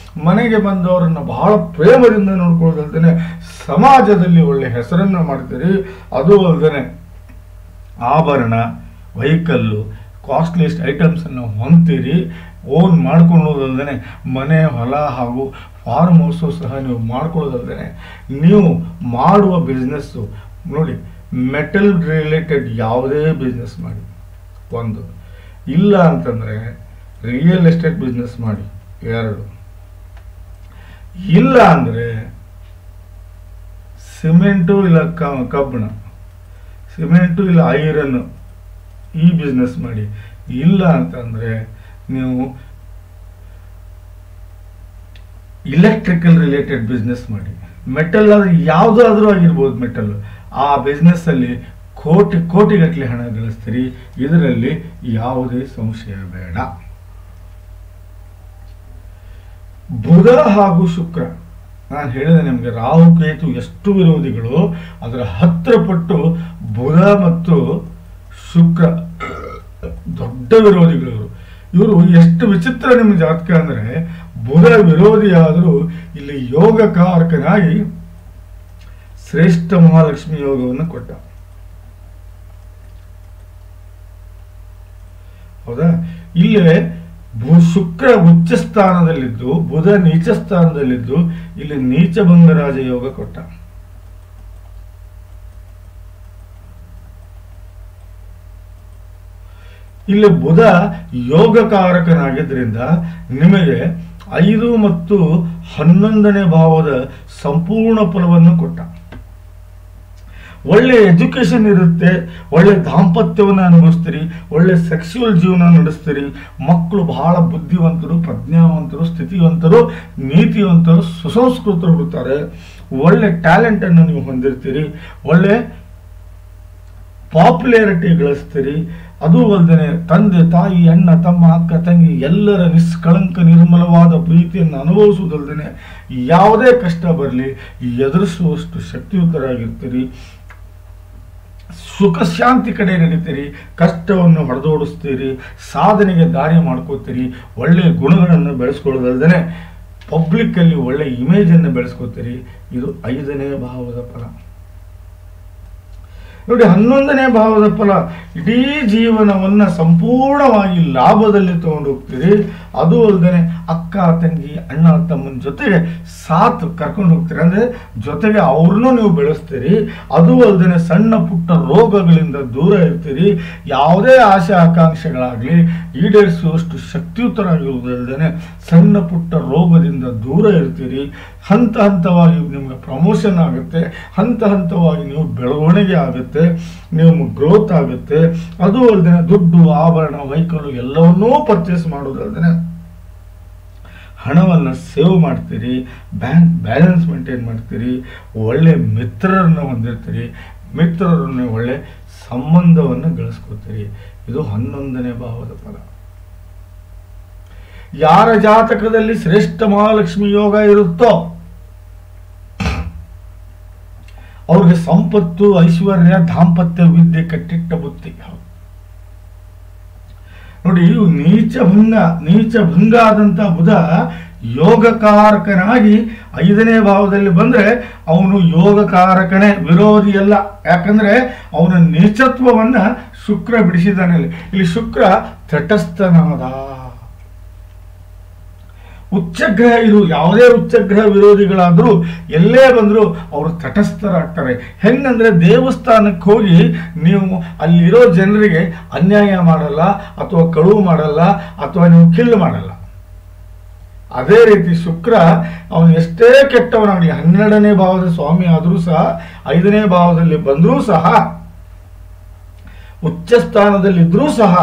ಮನೆಗೆ ಬಂದವರನ್ನು ಬಹಳ ಪ್ರೇಮದಿಂದ ನೋಡ್ಕೊಳ್ಳೋದಲ್ದೇ ಸಮಾಜದಲ್ಲಿ ಒಳ್ಳೆ ಹೆಸರನ್ನು ಮಾಡ್ತೀರಿ. ಅದು ಅಲ್ಲದೆ ಆಭರಣ, ವೆಹಿಕಲ್ಲು, ಕಾಸ್ಟ್ಲಿಯಸ್ಟ್ ಐಟಮ್ಸನ್ನು ಹೊಂದ್ತೀರಿ. ಓನ್ ಮಾಡ್ಕೊಳ್ಳೋದಲ್ದೇ ಮನೆ, ಹೊಲ ಹಾಗೂ ಫಾರ್ಮ್ ಹೌಸು ಸಹ ನೀವು ಮಾಡ್ಕೊಳ್ಳೋದಲ್ದೇ ನೀವು ಮಾಡುವ ಬಿಸ್ನೆಸ್ಸು ನೋಡಿ, ಮೆಟಲ್ ರಿಲೇಟೆಡ್ ಯಾವುದೇ ಬಿಸ್ನೆಸ್ ಮಾಡಿ, ಒಂದು. ಇಲ್ಲ ಅಂತಂದರೆ ರಿಯಲ್ ಎಸ್ಟೇಟ್ ಬಿಸ್ನೆಸ್ ಮಾಡಿ, ಎರಡು. ಇಲ್ಲ ಅಂದರೆ ಸಿಮೆಂಟು ಇಲ್ಲ ಕಬ್ಬಣ, ಸಿಮೆಂಟು ಇಲ್ಲ ಐರನ್ ಈ ಬಿಸ್ನೆಸ್ ಮಾಡಿ. ಇಲ್ಲ ಅಂತಂದರೆ ನೀವು ಇಲೆಕ್ಟ್ರಿಕಲ್ ರಿಲೇಟೆಡ್ ಬಿಸ್ನೆಸ್ ಮಾಡಿ. ಮೆಟಲ್ ಆದರೆ ಯಾವುದಾದ್ರೂ ಆಗಿರ್ಬೋದು, ಮೆಟಲ್ ಆ ಬಿಸ್ನೆಸ್ಸಲ್ಲಿ ಕೋಟಿಗಟ್ಟಲೆ ಹಣ ಗಳಿಸ್ತೀರಿ. ಇದರಲ್ಲಿ ಯಾವುದೇ ಸಂಶಯ ಬೇಡ. ಬುಧ ಹಾಗೂ ಶುಕ್ರ, ನಾನು ಹೇಳಿದೆ ನಿಮಗೆ, ರಾಹು ಕೇತು ಎಷ್ಟು ವಿರೋಧಿಗಳು, ಅದರ 10 ಪಟ್ಟು ಬುಧ ಮತ್ತು ಶುಕ್ರ ದೊಡ್ಡ ವಿರೋಧಿಗಳು. ಇವರು ಎಷ್ಟು ವಿಚಿತ್ರ ನಿಮ್ಮ ಜಾತಕ ಅಂದರೆ, ಬುಧ ವಿರೋಧಿಯಾದರೂ ಇಲ್ಲಿ ಯೋಗಕಾರಕನಾಗಿ ಶ್ರೇಷ್ಠ ಮಹಾಲಕ್ಷ್ಮಿ ಯೋಗವನ್ನು ಕೊಟ್ಟ. ಹೌದಾ? ಇಲ್ಲೇ ಶುಕ್ರ ಉಚ್ಚ ಸ್ಥಾನದಲ್ಲಿದ್ದು ಬುಧ ನೀಚ ಸ್ಥಾನದಲ್ಲಿದ್ದು ಇಲ್ಲಿ ನೀಚ ಭಂಗರಾಜ ಯೋಗ ಕೊಟ್ಟ. ಇಲ್ಲಿ ಬುಧ ಯೋಗಕಾರಕನಾಗಿದ್ದರಿಂದ ನಿಮಗೆ 5 ಮತ್ತು 11ನೇ ಭಾವದ ಸಂಪೂರ್ಣ ಫಲವನ್ನು ಕೊಟ್ಟ. ಒಳ್ಳೆ ಎಜುಕೇಶನ್ ಇರುತ್ತೆ, ಒಳ್ಳೆ ದಾಂಪತ್ಯವನ್ನು ಅನುಭವಿಸ್ತೀರಿ, ಒಳ್ಳೆ ಸೆಕ್ಸುವಲ್ ಜೀವನ ನಡೆಸ್ತೀರಿ. ಮಕ್ಕಳು ಬಹಳ ಬುದ್ಧಿವಂತರು, ಪ್ರಜ್ಞಾವಂತರು, ಸ್ಥಿತಿವಂತರು, ನೀತಿವಂತರು, ಸುಸಂಸ್ಕೃತರು ಇರ್ತಾರೆ. ಒಳ್ಳೆ ಟ್ಯಾಲೆಂಟನ್ನು ನೀವು ಹೊಂದಿರ್ತೀರಿ, ಒಳ್ಳೆ ಪಾಪ್ಯುಲಾರಿಟಿ ಗಳಿಸ್ತೀರಿ. ಅದು ಅಲ್ಲದೆ ತಂದೆ ತಾಯಿ, ಅಣ್ಣ ತಮ್ಮ, ಅಕ್ಕ ತಂಗಿ ಎಲ್ಲರ ನಿಷ್ಕಳಂಕ ನಿರ್ಮಲವಾದ ಪ್ರೀತಿಯನ್ನು ಅನುಭವಿಸುವುದಲ್ಲದೆ ಯಾವುದೇ ಕಷ್ಟ ಬರಲಿ ಎದುರಿಸುವಷ್ಟು ಶಕ್ತಿಯುತರಾಗಿರ್ತೀರಿ. ಸುಖ ಶಾಂತಿ ಕಡೆ ನಡೀತೀರಿ, ಕಷ್ಟವನ್ನು ಹೊಡೆದೋಡಿಸ್ತೀರಿ, ಸಾಧನೆಗೆ ದಾರಿ ಮಾಡ್ಕೋತೀರಿ, ಒಳ್ಳೆಯ ಗುಣಗಳನ್ನು ಬೆಳೆಸ್ಕೊಳ್ಳೋದಲ್ಲದೆ ಪಬ್ಲಿಕ್ಕಲ್ಲಿ ಒಳ್ಳೆ ಇಮೇಜನ್ನು ಬೆಳೆಸ್ಕೋತೀರಿ. ಇದು 5ನೇ ಭಾವದ ಫಲ. ನೋಡಿ, 11ನೇ ಭಾವದ ಫಲ ಇಡೀ ಜೀವನವನ್ನು ಸಂಪೂರ್ಣವಾಗಿ ಲಾಭದಲ್ಲಿ ತಗೊಂಡು ಹೋಗ್ತೀರಿ. ಅದು ಅಲ್ಲದೆ ಅಕ್ಕ ತಂಗಿ, ಅಣ್ಣ ತಮ್ಮನ ಜೊತೆಗೆ ಸಾಥ್ ಕರ್ಕೊಂಡು ಹೋಗ್ತೀರಿ, ಅಂದರೆ ಜೊತೆಗೆ ಅವ್ರನ್ನೂ ನೀವು ಬೆಳೆಸ್ತೀರಿ. ಅದು ಅಲ್ಲದೆ ಸಣ್ಣ ಪುಟ್ಟ ರೋಗಗಳಿಂದ ದೂರ ಇರ್ತೀರಿ. ಯಾವುದೇ ಆಸೆ ಆಕಾಂಕ್ಷೆಗಳಾಗಲಿ ಈಡೇರಿಸುವಷ್ಟು ಶಕ್ತಿಯುತರಾಗಿರುವುದಲ್ಲದೆ ಸಣ್ಣ ಪುಟ್ಟ ರೋಗದಿಂದ ದೂರ ಇರ್ತೀರಿ. ಹಂತ ಹಂತವಾಗಿ ನಿಮಗೆ ಪ್ರಮೋಷನ್ ಆಗುತ್ತೆ, ಹಂತ ಹಂತವಾಗಿ ನೀವು ಬೆಳವಣಿಗೆ ಆಗುತ್ತೆ, ನೀವು ಗ್ರೋತ್ ಆಗುತ್ತೆ. ಅದು ಅಲ್ಲದೆ ದುಡ್ಡು, ಆಭರಣ, ವೆಹಿಕಲ್ ಎಲ್ಲವನ್ನೂ ಪರ್ಚೇಸ್ ಮಾಡೋದಲ್ಲದೆ ಹಣವನ್ನು ಸೇವ್ ಮಾಡ್ತೀರಿ, ಬ್ಯಾಂಕ್ ಬ್ಯಾಲೆನ್ಸ್ ಮೇಂಟೈನ್ ಮಾಡ್ತೀರಿ, ಒಳ್ಳೆ ಮಿತ್ರರನ್ನು ಹೊಂದಿರ್ತೀರಿ, ಮಿತ್ರರನ್ನು ಒಳ್ಳೆ ಸಂಬಂಧವನ್ನು ಗಳಿಸ್ಕೋತೀರಿ. ಇದು 11ನೇ ಭಾವದ ಫಲ. ಯಾರ ಜಾತಕದಲ್ಲಿ ಶ್ರೇಷ್ಠ ಮಹಾಲಕ್ಷ್ಮಿ ಯೋಗ ಇರುತ್ತೋ ಅವ್ರಿಗೆ ಸಂಪತ್ತು, ಐಶ್ವರ್ಯ, ದಾಂಪತ್ಯ, ವಿದ್ಯೆ, ಕಟ್ಟಿಟ್ಟ ಬುತ್ತಿ. ನೋಡಿ, ನೀಚ ಭಂಗ ಆದಂತ ಬುಧ ಯೋಗಕಾರಕನಾಗಿ 5ನೇ ಭಾವದಲ್ಲಿ ಬಂದ್ರೆ ಅವನು ಯೋಗಕಾರಕನೇ, ವಿರೋಧಿ ಅಲ್ಲ. ಯಾಕಂದ್ರೆ ಅವನ ನೀಚತ್ವವನ್ನ ಶುಕ್ರ ಬಿಡಿಸಿದಾನೆ. ಇಲ್ಲಿ ಶುಕ್ರ ತಟಸ್ಥನಾದ. ಉಚ್ಚಗ್ರಹ ಇರು, ಯಾವುದೇ ಉಚ್ಚಗ್ರಹ ವಿರೋಧಿಗಳಾದರೂ ಎಲ್ಲೇ ಬಂದರೂ ಅವರು ತಟಸ್ಥರಾಗ್ತಾರೆ. ಹೆಂಗಂದ್ರೆ ದೇವಸ್ಥಾನಕ್ಕೆ ಹೋಗಿ ನೀವು ಅಲ್ಲಿರೋ ಜನರಿಗೆ ಅನ್ಯಾಯ ಮಾಡಲ್ಲ, ಅಥವಾ ಕಳುವು ಮಾಡಲ್ಲ, ಅಥವಾ ನೀವು ಕಿಲ್ಲು ಮಾಡಲ್ಲ. ಅದೇ ರೀತಿ ಶುಕ್ರ ಅವನು ಎಷ್ಟೇ ಕೆಟ್ಟವನಾಗಲಿ, 12ನೇ ಭಾವದ ಸ್ವಾಮಿ ಆದರೂ ಸಹ 5ನೇ ಭಾವದಲ್ಲಿ ಬಂದರೂ ಸಹ, ಉಚ್ಚ ಸ್ಥಾನದಲ್ಲಿದ್ರೂ ಸಹ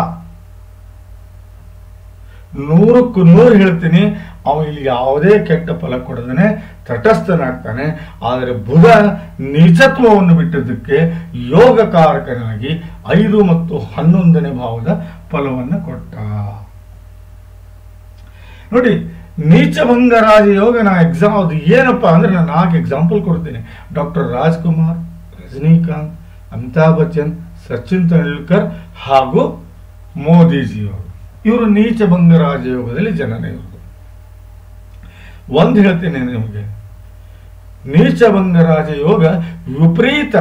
100ಕ್ಕೆ 100 ಹೇಳ್ತೀನಿ, ಅವನು ಇಲ್ಲಿ ಯಾವುದೇ ಕೆಟ್ಟ ಫಲ ಕೊಡದೇನೆ ತಟಸ್ಥನಾಗ್ತಾನೆ. ಆದರೆ ಬುಧ ನೀಚತ್ವವನ್ನು ಬಿಟ್ಟಿದ್ದಕ್ಕೆ ಯೋಗಕಾರಕನಾಗಿ 5 ಮತ್ತು 11ನೇ ಭಾವದ ಫಲವನ್ನು ಕೊಟ್ಟ. ನೋಡಿ, ನೀಚಭಂಗ ರಾಜಯೋಗ ಅದು ಏನಪ್ಪಾ ಅಂದ್ರೆ ನಾನು 4 ಎಕ್ಸಾಂಪಲ್ ಕೊಡ್ತೀನಿ. ಡಾಕ್ಟರ್ ರಾಜ್ಕುಮಾರ್, ರಜನಿಕಾಂತ್, ಅಮಿತಾಬ್ ಬಚ್ಚನ್, ಸಚಿನ್ ತೆಂಡೂಲ್ಕರ್ ಹಾಗೂ ಮೋದಿಜಿಯವರು. ಇವರು ನೀಚಭಂಗ ರಾಜಯೋಗದಲ್ಲಿ ಜನನ. ಇವರು ಒಂದು ಹೇಳ್ತೇನೆ ನಿಮಗೆ, ನೀಚಭಂಗ ರಾಜಯೋಗ ವಿಪರೀತ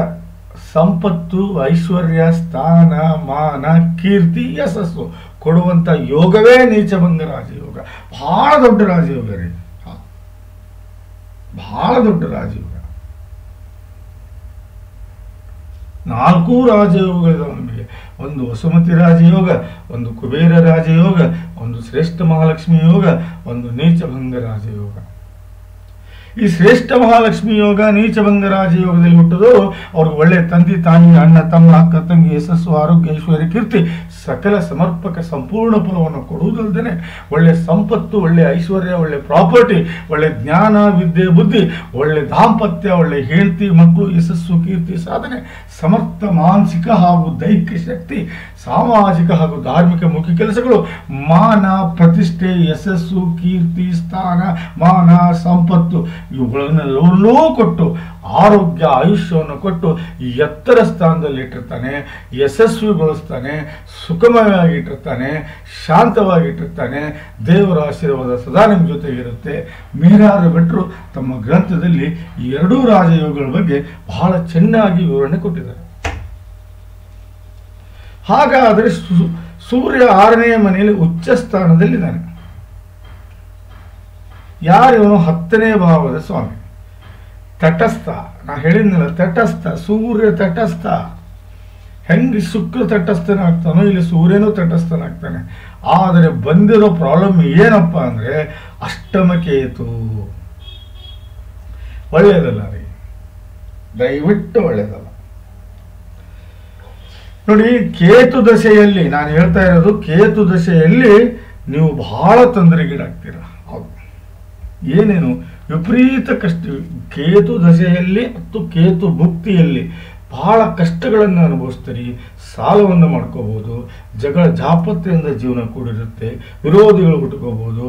ಸಂಪತ್ತು, ಐಶ್ವರ್ಯ, ಸ್ಥಾನ, ಮಾನ, ಕೀರ್ತಿ, ಯಶಸ್ಸು ಕೊಡುವಂತ ಯೋಗವೇ ನೀಚಭಂಗ ರಾಜಯೋಗ. ಬಹಳ ದೊಡ್ಡ ರಾಜಯೋಗ ರೀ, ಬಹಳ ದೊಡ್ಡ ರಾಜಯೋಗ. 4 ರಾಜಯೋಗಗಳಿದಾವೆ ನಮಗೆ. ಒಂದು ವಸುಮತಿ ರಾಜಯೋಗ, ಒಂದು ಕುಬೇರ ರಾಜಯೋಗ, ಒಂದು ಶ್ರೇಷ್ಠ ಮಹಾಲಕ್ಷ್ಮಿ ಯೋಗ, ಒಂದು ನೀಚಭಂಗ ರಾಜಯೋಗ. ಈ ಶ್ರೇಷ್ಠ ಮಹಾಲಕ್ಷ್ಮಿ ಯೋಗ, ನೀಚಭಂಗ ರಾಜಯೋಗದಲ್ಲಿ ಹುಟ್ಟಿದವರು ಅವ್ರಿಗೆ ಒಳ್ಳೆ ತಂದೆ ತಾಯಿ, ಅಣ್ಣ ತಮ್ಮ, ಅಕ್ಕ ತಂಗಿ, ಯಶಸ್ಸು, ಆರೋಗ್ಯ, ಐಶ್ವರ್ಯ, ಕೀರ್ತಿ, ಸಕಲ ಸಮರ್ಪಕ ಸಂಪೂರ್ಣ ಫಲವನ್ನು ಕೊಡುವುದಲ್ಲದೆ ಒಳ್ಳೆ ಸಂಪತ್ತು, ಒಳ್ಳೆ ಐಶ್ವರ್ಯ, ಒಳ್ಳೆ ಪ್ರಾಪರ್ಟಿ, ಒಳ್ಳೆ ಜ್ಞಾನ, ವಿದ್ಯೆ, ಬುದ್ಧಿ, ಒಳ್ಳೆ ದಾಂಪತ್ಯ, ಒಳ್ಳೆ ಹೆಂಡತಿ, ಮಕ್ಕಳು, ಯಶಸ್ಸು, ಕೀರ್ತಿ, ಸಾಧನೆ, ಸಮರ್ಥ ಮಾನಸಿಕ ಹಾಗೂ ದೈಹಿಕ ಶಕ್ತಿ, ಸಾಮಾಜಿಕ ಹಾಗೂ ಧಾರ್ಮಿಕ ಮುಖ್ಯ ಕೆಲಸಗಳು, ಮಾನ, ಪ್ರತಿಷ್ಠೆ, ಯಶಸ್ಸು, ಕೀರ್ತಿ, ಸ್ಥಾನ, ಮಾನ, ಸಂಪತ್ತು ಇವುಗಳನ್ನೆಲ್ಲವನ್ನೂ ಕೊಟ್ಟು ಆರೋಗ್ಯ, ಆಯುಷ್ಯವನ್ನು ಕೊಟ್ಟು ಎತ್ತರ ಸ್ಥಾನದಲ್ಲಿ ಇಟ್ಟಿರ್ತಾನೆ, ಯಶಸ್ವಿಗೊಳಿಸ್ತಾನೆ, ಸುಖಮಯವಾಗಿಟ್ಟಿರ್ತಾನೆ, ಶಾಂತವಾಗಿಟ್ಟಿರ್ತಾನೆ. ದೇವರ ಆಶೀರ್ವಾದ ಸದಾ ನಿಮ್ಮ ಜೊತೆಗಿರುತ್ತೆ. ಮೀರಾರ ಭಟ್ರು ತಮ್ಮ ಗ್ರಂಥದಲ್ಲಿ ಈ 2 ರಾಜಯೋಗಗಳ ಬಗ್ಗೆ ಬಹಳ ಚೆನ್ನಾಗಿ ವಿವರಣೆ ಕೊಟ್ಟಿದ್ದಾರೆ. ಹಾಗಾದರೆ ಸೂರ್ಯ 6ನೇ ಮನೆಯಲ್ಲಿ ಉಚ್ಚ ಸ್ಥಾನದಲ್ಲಿದ್ದಾನೆ. ಯಾರಿವನು? 10ನೇ ಭಾವದ ಸ್ವಾಮಿ, ತಟಸ್ಥ. ನಾ ಹೇಳಿದ್ನಲ್ಲ, ತಟಸ್ಥ, ಸೂರ್ಯ ತಟಸ್ಥ. ಹೆಂಗೆ ಶುಕ್ರ ತಟಸ್ಥನಾಗ್ತಾನೋ ಇಲ್ಲಿ ಸೂರ್ಯನೂ ತಟಸ್ಥನಾಗ್ತಾನೆ. ಆದರೆ ಬಂದಿರೋ ಪ್ರಾಬ್ಲಮ್ ಏನಪ್ಪ ಅಂದ್ರೆ ಅಷ್ಟಮ ಕೇತು. ಒಳ್ಳೆಯದಲ್ಲ ರೀ, ದಯವಿಟ್ಟು ಒಳ್ಳೆಯದಲ್ಲ. ನೋಡಿ, ಕೇತು ದಶೆಯಲ್ಲಿ, ನಾನು ಹೇಳ್ತಾ ಇರೋದು ಕೇತು ದಶೆಯಲ್ಲಿ ನೀವು ಬಹಳ ತೊಂದರೆಗೀಡಾಗ್ತೀರ. ಹೌದು, ಏನೇನು ವಿಪರೀತ ಕಷ್ಟ. ಕೇತು ದಶೆಯಲ್ಲಿ ಮತ್ತು ಕೇತು ಭುಕ್ತಿಯಲ್ಲಿ ಬಹಳ ಕಷ್ಟಗಳನ್ನು ಅನುಭವಿಸ್ತೀರಿ. ಸಾಲವನ್ನು ಮಾಡ್ಕೋಬಹುದು, ಜಗಳ ಜಾಪತ್ರೆಯಿಂದ ಜೀವನ ಕೂಡಿರುತ್ತೆ, ವಿರೋಧಿಗಳು ಹುಟ್ಟುಕೋಬಹುದು,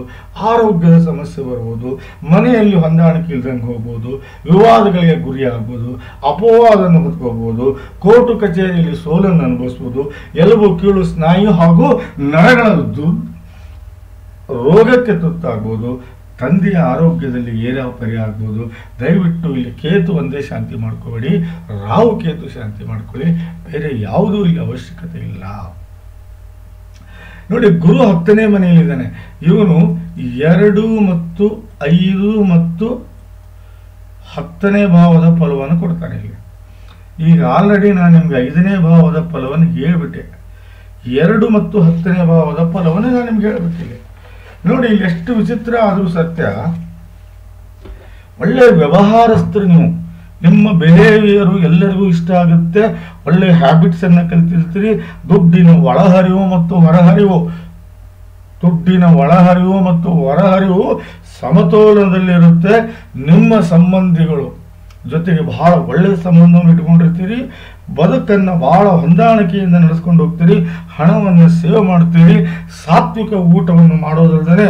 ಆರೋಗ್ಯದ ಸಮಸ್ಯೆ ಬರ್ಬೋದು, ಮನೆಯಲ್ಲಿ ಹೊಂದಾಣಿಕೆ ಇಲ್ದಂಗೆ ಹೋಗ್ಬೋದು, ವಿವಾದಗಳಿಗೆ ಗುರಿ ಆಗ್ಬೋದು, ಅಪವಾದವನ್ನು ಹೊತ್ಕೋಬಹುದು, ಕೋರ್ಟು ಕಚೇರಿಯಲ್ಲಿ ಸೋಲನ್ನು ಅನುಭವಿಸ್ಬೋದು, ಎಲುಬು, ಕೀಳು, ಸ್ನಾಯು ಹಾಗೂ ನರಗಳ ರೋಗಕ್ಕೆ ತುತ್ತಾಗ್ಬೋದು, ತಂದೆಯ ಆರೋಗ್ಯದಲ್ಲಿ ಏರಾಪರಿ ಆಗ್ಬೋದು. ದಯವಿಟ್ಟು ಇಲ್ಲಿ ಕೇತು ಒಂದೇ ಶಾಂತಿ ಮಾಡ್ಕೋಬೇಡಿ, ರಾಹು ಕೇತು ಶಾಂತಿ ಮಾಡ್ಕೊಳ್ಳಿ, ಬೇರೆ ಯಾವುದೂ ಇಲ್ಲಿ ಅವಶ್ಯಕತೆ ಇಲ್ಲ. ನೋಡಿ, ಗುರು 10ನೇ ಮನೆಯಲ್ಲಿದ್ದಾನೆ. ಇವನು 2 ಮತ್ತು 5 ಮತ್ತು 10ನೇ ಭಾವದ ಫಲವನ್ನು ಕೊಡ್ತಾನೆ. ಇಲ್ಲಿ ಈಗ ಆಲ್ರೆಡಿ ನಾನು ನಿಮ್ಗೆ 5ನೇ ಭಾವದ ಫಲವನ್ನು ಹೇಳ್ಬಿಟ್ಟೆ. 2 ಮತ್ತು 10ನೇ ಭಾವದ ಫಲವನ್ನು ನಾನು ನಿಮ್ಗೆ ಹೇಳ್ಬಿಟ್ಟಿಲ್ಲ. ನೋಡಿ, ಇಲ್ಲಿ ಎಷ್ಟು ವಿಚಿತ್ರ ಆದರೂ ಸತ್ಯ. ಒಳ್ಳೆ ವ್ಯವಹಾರಸ್ಥರು ನೀವು, ನಿಮ್ಮ ಬಿಹೇವಿಯರು ಎಲ್ಲರಿಗೂ ಇಷ್ಟ ಆಗುತ್ತೆ. ಒಳ್ಳೆ ಹ್ಯಾಬಿಟ್ಸ್ ಅನ್ನ ಕಲಿತಿರ್ತೀರಿ. ದುಡ್ಡಿನ ಒಳಹರಿವು ಮತ್ತು ಹೊರಹರಿವು ಸಮತೋಲನದಲ್ಲಿರುತ್ತೆ. ನಿಮ್ಮ ಸಂಬಂಧಿಗಳು ಜೊತೆಗೆ ಬಹಳ ಒಳ್ಳೆಯ ಸಂಬಂಧವನ್ನು ಇಟ್ಕೊಂಡಿರ್ತೀರಿ. ಬದುಕನ್ನು ಬಹಳ ಹೊಂದಾಣಿಕೆಯಿಂದ ನಡೆಸ್ಕೊಂಡು ಹೋಗ್ತೀರಿ. ಹಣವನ್ನು ಸೇವ್ ಮಾಡ್ತೀರಿ. ಸಾತ್ವಿಕ ಊಟವನ್ನು ಮಾಡೋದಲ್ಲದೆ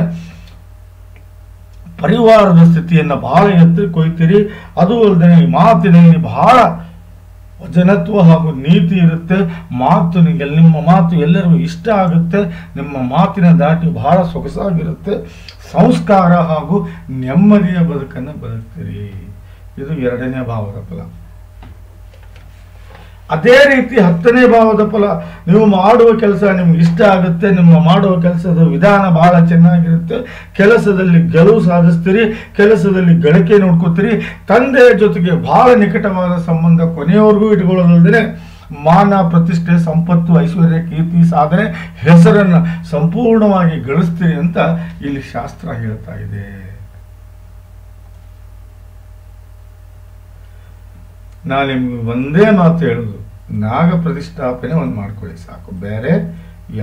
ಪರಿವಾರದ ಸ್ಥಿತಿಯನ್ನು ಬಹಳ ಎತ್ತರಕ್ಕೆ ಒಯ್ತೀರಿ. ಅದು ಅಲ್ಲದೆ ಮಾತಿನಲ್ಲಿ ಬಹಳ ವಚನತ್ವ ಹಾಗೂ ನೀತಿ ಇರುತ್ತೆ. ನಿಮ್ಮ ಮಾತು ಎಲ್ಲರಿಗೂ ಇಷ್ಟ ಆಗುತ್ತೆ. ನಿಮ್ಮ ಮಾತಿನ ದಾಟಿ ಬಹಳ ಸೊಗಸಾಗಿರುತ್ತೆ. ಸಂಸ್ಕಾರ ಹಾಗೂ ನೆಮ್ಮದಿಯ ಬದುಕನ್ನು ಬದುಕ್ತೀರಿ. ಇದು 2ನೇ ಭಾವದ ಫಲ. ಅದೇ ರೀತಿ 10ನೇ ಭಾವದ ಫಲ, ನೀವು ಮಾಡುವ ಕೆಲಸ ನಿಮ್ಗೆ ಇಷ್ಟ ಆಗುತ್ತೆ. ನಿಮ್ಮ ಮಾಡುವ ಕೆಲಸದ ವಿಧಾನ ಬಹಳ ಚೆನ್ನಾಗಿರುತ್ತೆ. ಕೆಲಸದಲ್ಲಿ ಗೆಲುವು ಸಾಧಿಸ್ತೀರಿ. ಕೆಲಸದಲ್ಲಿ ಗಳಿಕೆ ನೋಡ್ಕೋತೀರಿ. ತಂದೆಯ ಜೊತೆಗೆ ಬಹಳ ನಿಕಟವಾದ ಸಂಬಂಧ ಕೊನೆಯವರೆಗೂ ಇಟ್ಕೊಳ್ಳೋದಲ್ಲದೆ ಮಾನ, ಪ್ರತಿಷ್ಠೆ, ಸಂಪತ್ತು, ಐಶ್ವರ್ಯ, ಕೀರ್ತಿ, ಸಾಧನೆ, ಹೆಸರನ್ನು ಸಂಪೂರ್ಣವಾಗಿ ಗಳಿಸ್ತೀರಿ ಅಂತ ಇಲ್ಲಿ ಶಾಸ್ತ್ರ ಹೇಳ್ತಾ ಇದೆ. ನಾನು ನಿಮ್ಗೆ ಒಂದೇ ಮಾತು ಹೇಳುದು, ನಾಗ ಪ್ರತಿಷ್ಠಾಪನೆ ಒಂದು ಮಾಡ್ಕೊಳ್ಳಿ ಸಾಕು, ಬೇರೆ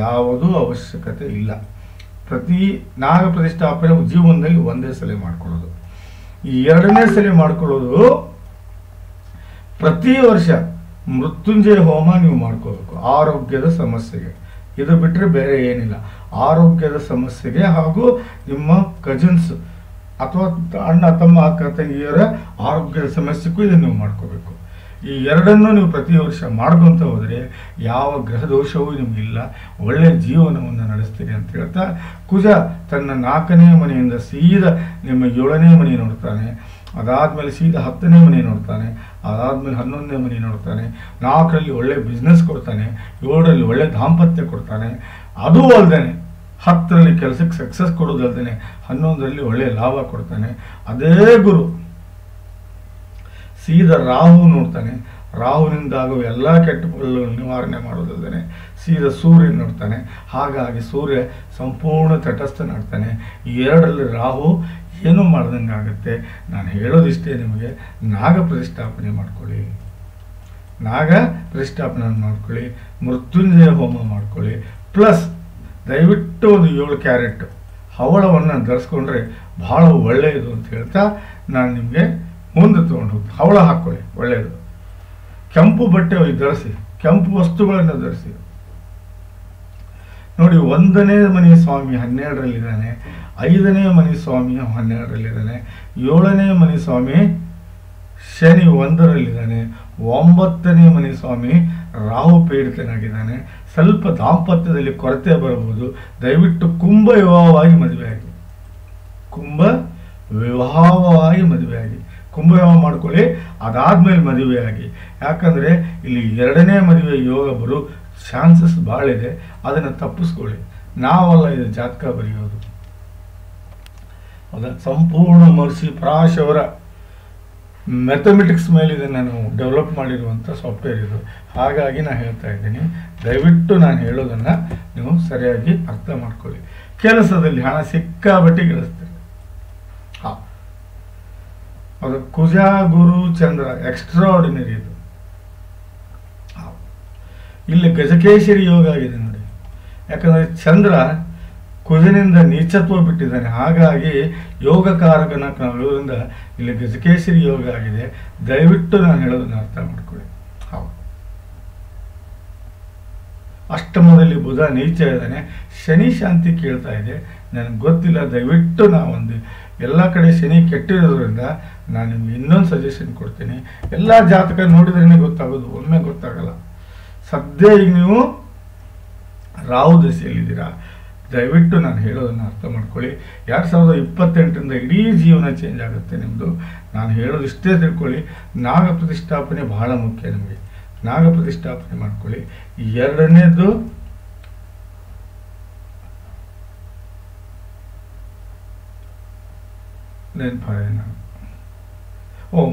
ಯಾವುದೂ ಅವಶ್ಯಕತೆ ಇಲ್ಲ. ಪ್ರತಿ ನಾಗ ಪ್ರತಿಷ್ಠಾಪನೆ ಜೀವನದಲ್ಲಿ ಒಂದೇ ಸಲ ಮಾಡ್ಕೊಳ್ಳೋದು. ಈ 2ನೇ ಸಲ ಮಾಡ್ಕೊಳ್ಳೋದು ಪ್ರತಿ ವರ್ಷ ಮೃತ್ಯುಂಜಯ ಹೋಮ ನೀವು ಮಾಡ್ಕೋಬೇಕು ಆರೋಗ್ಯದ ಸಮಸ್ಯೆಗೆ. ಇದು ಬಿಟ್ಟರೆ ಬೇರೆ ಏನಿಲ್ಲ. ಆರೋಗ್ಯದ ಸಮಸ್ಯೆಗೆ ಹಾಗೂ ನಿಮ್ಮ ಕಜಿನ್ಸ್ ಅಥವಾ ಅಣ್ಣ ತಮ್ಮ ಅಕ್ಕ ತಂಗಿಯರ ಆರೋಗ್ಯದ ಸಮಸ್ಯೆಗೂ ಇದನ್ನು ನೀವು ಮಾಡ್ಕೋಬೇಕು. ಈ 2ನ್ನು ನೀವು ಪ್ರತಿ ವರ್ಷ ಮಾಡ್ಕೊಂತ ಹೋದರೆ ಯಾವ ಗ್ರಹ ದೋಷವೂ ನಿಮಗಿಲ್ಲ, ಒಳ್ಳೆಯ ಜೀವನವನ್ನು ನಡೆಸ್ತೀರಿ ಅಂತ ಹೇಳ್ತಾ, ಕುಜ ತನ್ನ 4ನೇ ಮನೆಯಿಂದ ಸೀದಾ ನಿಮ್ಮ 7ನೇ ಮನೆ ನೋಡ್ತಾನೆ. ಅದಾದ್ಮೇಲೆ ಸೀದಾ 10ನೇ ಮನೆ ನೋಡ್ತಾನೆ. ಅದಾದ್ಮೇಲೆ 11ನೇ ಮನೆ ನೋಡ್ತಾನೆ. 4ರಲ್ಲಿ ಒಳ್ಳೆ ಬಿಸ್ನೆಸ್ ಕೊಡ್ತಾನೆ. 7ರಲ್ಲಿ ಒಳ್ಳೆ ದಾಂಪತ್ಯ ಕೊಡ್ತಾನೆ. ಅದೂ ಅಲ್ದೇನೆ 10ರಲ್ಲಿ ಕೆಲಸಕ್ಕೆ ಸಕ್ಸಸ್ ಕೊಡೋದಲ್ದೇನೆ 11ರಲ್ಲಿ ಒಳ್ಳೆ ಲಾಭ ಕೊಡ್ತಾನೆ. ಅದೇ ಗುರು ಸೀದಾ ರಾಹು ನೋಡ್ತಾನೆ. ರಾಹುವಿನಿಂದಾಗುವ ಎಲ್ಲ ಕೆಟ್ಟ ಫಲಗಳನ್ನು ನಿವಾರಣೆ ಮಾಡೋದಲ್ಲದೆ ಸೀದಾ ಸೂರ್ಯ ನೋಡ್ತಾನೆ. ಹಾಗಾಗಿ ಸೂರ್ಯ ಸಂಪೂರ್ಣ ತಟಸ್ಥನಾಗ್ತಾನೆ. ಈ ಎರಡರಲ್ಲಿ ರಾಹು ಏನೂ ಮಾಡ್ದಂಗೆ ಆಗುತ್ತೆ. ನಾನು ಹೇಳೋದಿಷ್ಟೇ ನಿಮಗೆ, ನಾಗ ಪ್ರತಿಷ್ಠಾಪನೆ ಮಾಡ್ಕೊಳ್ಳಿ, ನಾಗ ಪ್ರತಿಷ್ಠಾಪನೆ ಮಾಡ್ಕೊಳ್ಳಿ, ಮೃತ್ಯುಂಜಯ ಹೋಮ ಮಾಡ್ಕೊಳ್ಳಿ. ಪ್ಲಸ್ ದಯವಿಟ್ಟು ಒಂದು 7 ಕ್ಯಾರೆಟ್ ಹವಳವನ್ನು ಧರಿಸ್ಕೊಂಡ್ರೆ ಭಾಳ ಒಳ್ಳೆಯದು ಅಂತ ಹೇಳ್ತಾ ನಾನು ನಿಮಗೆ ಮುಂದೆ ತೊಗೊಂಡು ಹೋಗ್ತೀನಿ. ಹವಳ ಹಾಕ್ಕೊಳ್ಳಿ, ಒಳ್ಳೆಯದು. ಕೆಂಪು ಬಟ್ಟೆ ಧರಿಸಿ, ಕೆಂಪು ವಸ್ತುಗಳನ್ನು ಧರಿಸಿ. ನೋಡಿ, 1ನೇ ಮನೆ ಸ್ವಾಮಿ 12ರಲ್ಲಿದ್ದಾನೆ, 5ನೇ ಮನೆ ಸ್ವಾಮಿ 12ರಲ್ಲಿದ್ದಾನೆ, 7ನೇ ಮನೆ ಸ್ವಾಮಿ ಶನಿ 1ರಲ್ಲಿದ್ದಾನೆ, 9ನೇ ಮನೆ ಸ್ವಾಮಿ ರಾಹು ಪೀಡಿತನಾಗಿದ್ದಾನೆ. ಸ್ವಲ್ಪ ದಾಂಪತ್ಯದಲ್ಲಿ ಕೊರತೆ ಬರಬಹುದು. ದಯವಿಟ್ಟು ಕುಂಭ ವಿವಾಹವಾಗಿ ಮದುವೆಯಾಗಿ, ಕುಂಭ ವಿವಾಹವಾಗಿ ಮದುವೆಯಾಗಿ, ಕುಂಭ ವಿವಾಹ ಮಾಡ್ಕೊಳ್ಳಿ. ಅದಾದ್ಮೇಲೆ ಮದುವೆಯಾಗಿ. ಯಾಕಂದರೆ ಇಲ್ಲಿ 2ನೇ ಮದುವೆ ಯೋಗ ಬರೋ ಚಾನ್ಸಸ್ ಭಾಳ ಇದೆ. ಅದನ್ನು ತಪ್ಪಿಸ್ಕೊಳ್ಳಿ. ನಾವಲ್ಲ ಇದು ಜಾತಕ ಬರೆಯೋದು. ಅದ ಸಂಪೂರ್ಣ ಮಹರ್ಷಿ ಪರಾಶರ ಅವರ ಮ್ಯಾಥಮೆಟಿಕ್ಸ್ ಮೇಲೆ ಇದನ್ನು ನಾನು ಡೆವಲಪ್ ಮಾಡಿರುವಂಥ ಸಾಫ್ಟ್ವೇರ್ ಇದು. ಹಾಗಾಗಿ ನಾನು ಹೇಳ್ತಾ ಇದ್ದೀನಿ, ದಯವಿಟ್ಟು ನಾನು ಹೇಳೋದನ್ನು ನೀವು ಸರಿಯಾಗಿ ಅರ್ಥ ಮಾಡ್ಕೊಳ್ಳಿ. ಕೆಲಸದಲ್ಲಿ ಹಣ ಸಿಕ್ಕಾಬಟ್ಟಿ ಗಳಿಸ್ತೀರಿ. ಹಾಂ, ಅದು ಕುಜ ಗುರು ಚಂದ್ರ ಎಕ್ಸ್ಟ್ರಾಆರ್ಡಿನರಿ ಇದು. ಇಲ್ಲಿ ಗಜಕೇಶರಿ ಯೋಗ ಆಗಿದೆ ನೋಡಿ. ಯಾಕಂದರೆ ಚಂದ್ರ ಕುಜನಿಂದ ನೀಚತ್ವ ಬಿಟ್ಟಿದ್ದಾನೆ. ಹಾಗಾಗಿ ಯೋಗಕಾರಕನಾಗಿರೋದ್ರಿಂದ ಇಲ್ಲಿ ಗಜಕೇಶರಿ ಯೋಗ ಆಗಿದೆ. ದಯವಿಟ್ಟು ನಾನು ಹೇಳೋದನ್ನ ಅರ್ಥ ಮಾಡ್ಕೊಳ್ಳಿ. ಹೌದು, ಅಷ್ಟಮದಲ್ಲಿ ಬುಧ ನೀಚ ಇದ್ದಾನೆ. ಶನಿ ಶಾಂತಿ ಕೇಳ್ತಾ ಇದೆ. ನನಗೆ ಗೊತ್ತಿಲ್ಲ. ದಯವಿಟ್ಟು ನಾವೊಂದು ಎಲ್ಲ ಕಡೆ ಶನಿ ಕೆಟ್ಟಿರೋದ್ರಿಂದ ನಾನು ನಿಮ್ಗೆ ಇನ್ನೊಂದು ಸಜೆಷನ್ ಕೊಡ್ತೀನಿ. ಎಲ್ಲ ಜಾತಕ ನೋಡಿದ್ರೇ ಗೊತ್ತಾಗೋದು, ಒಮ್ಮೆ ಗೊತ್ತಾಗಲ್ಲ. ಸದ್ಯ ಈಗ ನೀವು ರಾಹು ದಶೆಯಲ್ಲಿದ್ದೀರಾ. ದಯವಿಟ್ಟು ನಾನು ಹೇಳೋದನ್ನು ಅರ್ಥ ಮಾಡ್ಕೊಳ್ಳಿ. 2028ರಿಂದ ಇಡೀ ಜೀವನ ಚೇಂಜ್ ಆಗುತ್ತೆ ನಿಮ್ಮದು. ನಾನು ಹೇಳೋದು ಇಷ್ಟೇ ತಿಳ್ಕೊಳ್ಳಿ. ನಾಗ ಪ್ರತಿಷ್ಠಾಪನೆ ಬಹಳ ಮುಖ್ಯ ನಿಮಗೆ. ನಾಗ ಪ್ರತಿಷ್ಠಾಪನೆ ಮಾಡ್ಕೊಳ್ಳಿ. 2ನೇದು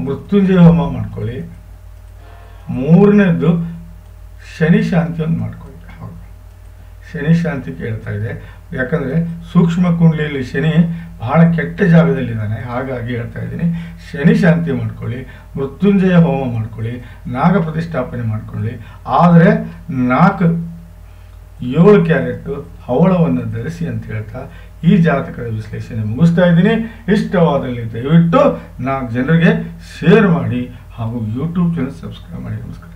ಮೃತ್ಯುಂಜಯ ಹೋಮ ಮಾಡ್ಕೊಳ್ಳಿ. 3ನೇದು ಶನಿ ಶಾಂತಿಯನ್ನು ಮಾಡ್ಕೊಳ್ಳಿ. ಹೌದು, ಶನಿ ಶಾಂತಿ ಕೇಳ್ತಾ ಇದೆ. ಯಾಕಂದರೆ ಸೂಕ್ಷ್ಮ ಕುಂಡಲಿಯಲ್ಲಿ ಶನಿ ಬಹಳ ಕೆಟ್ಟ ಜಾಗದಲ್ಲಿದ್ದಾನೆ. ಹಾಗಾಗಿ ಹೇಳ್ತಾ ಇದ್ದೀನಿ, ಶನಿ ಶಾಂತಿ ಮಾಡ್ಕೊಳ್ಳಿ, ಮೃತ್ಯುಂಜಯ ಹೋಮ ಮಾಡ್ಕೊಳ್ಳಿ, ನಾಗ ಪ್ರತಿಷ್ಠಾಪನೆ ಮಾಡ್ಕೊಳ್ಳಿ. ಆದರೆ 7 ಕ್ಯಾರೆಟ್ ಹವಳವನ್ನು ಧರಿಸಿ ಅಂತ ಹೇಳ್ತಾ ಈ ಜಾತಕದ ವಿಶ್ಲೇಷಣೆ ಮುಗಿಸ್ತಾ ಇದ್ದೀನಿ. ಇಷ್ಟವಾದಲ್ಲಿ ದಯವಿಟ್ಟು 4 ಜನರಿಗೆ ಶೇರ್ ಮಾಡಿ ಹಾಗೂ ಯೂಟ್ಯೂಬ್ ಚಾನಲ್ ಸಬ್ಸ್ಕ್ರೈಬ್ ಮಾಡಿ. ನಮಸ್ಕಾರ.